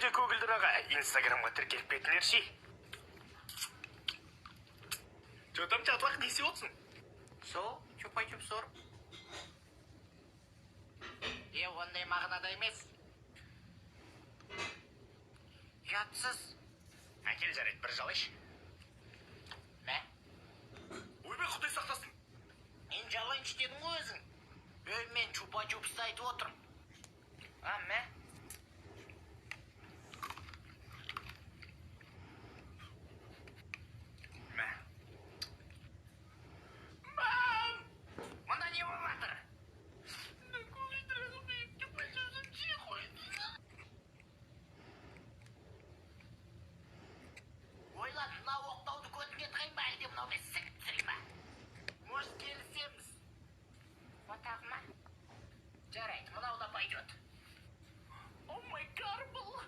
Көгілдір аға, инстаграмға тіркеліп кетіңдерші. Что там чатлақ несі отсын? Сол, чупа-чуп сор. Ондай мағынада емес. Жатсыз. Әкел жарайды, бір жалайш. Мә? Ойбай, Құдай сақтасын. Мен жалайыншы дедің ғой өзің. Мен чупа-чупсты айтып отырмын. Мә? Жарайды, мынау да пойдет. О май гарбл.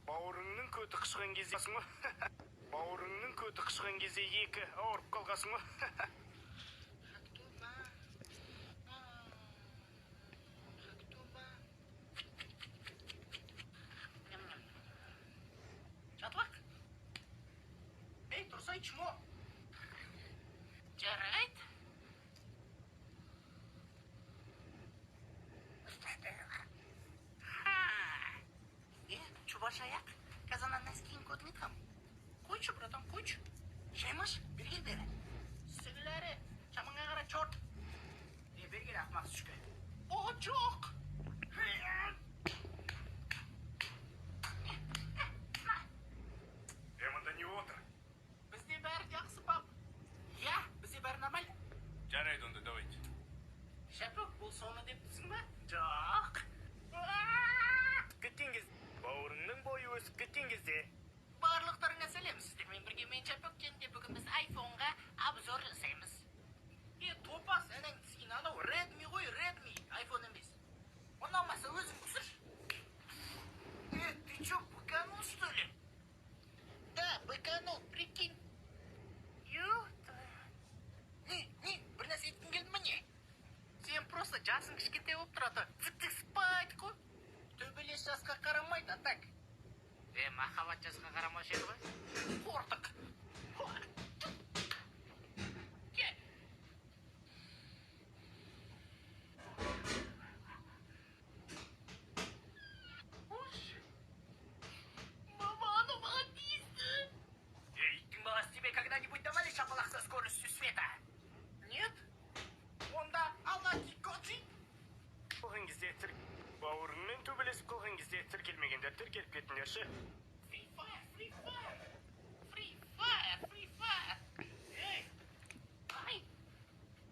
Бауырыңның көті қышқан кезде Бауырыңның көті қышқан кезде екі ауырып қалғасың ба? Жатлақ. Ей, тұрсай чмо. Жарайды. Чубашаяк, казаннан нәскейін көтінет қам. Қойшы, братан, қойшы. Шаймаш, бергел бері. Сігілері, шамыңа қара чорт. Бергел ақмақ сүшкі. О, жоқ. Мұнда не отыр? Бізде бәрі жақсы, пап. Я, бізде бәрі нормаль. Жарайды онда, давайте. Шәпік, бұл соны деп түсің ба? Жоқ. Кеткен кезде. Бауырыңның бойы өсіп кеткен кезде. Барлықтарыңа сәлем, сіздермен бірге мен Шәпөккенде бүгін біз айфонға обзор жасаймыз. Топас, әнің тізген анау Redmi ғой, Redmi, айфон емес. Ұнамаса өзің түсірші. Ты чё, быканул, что ли? Да, быканул, прикинь. Не, бір нәрсе еткің келді ме не? Сен просто жасың кішкентай болып тұрады. Цик-цик спайт қой. Төбелес жасқа қарамайды, так. Махаббат жасқа қарамаушы еді ғой. Қортық. Мама, оно маған тиісті. Иттің баласы тебе когда-нибудь давали шапалақ со скоростью света? Нет? Онда алла кикоци. Қалған кезде бауырыңмен төбелесіп қалған кезде тіркелмегендер тіркеліп кетіңдерші. Free fire, free fire. Free fire, free fire. Ей, ай,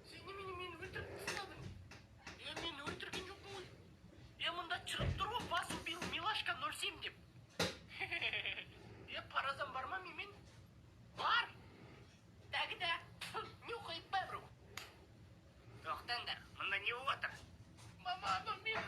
сен мені өлтіріп тастадың. Мен өлтірген жоқпын ғой. Мұнда шығып тұр ғой, бас убил Милашка 07 деп. Паразан бар ма мен? Бар. Тогда нюхает бәрі. Тоқтаңдар, мұнда не болып отыр? Мама, мені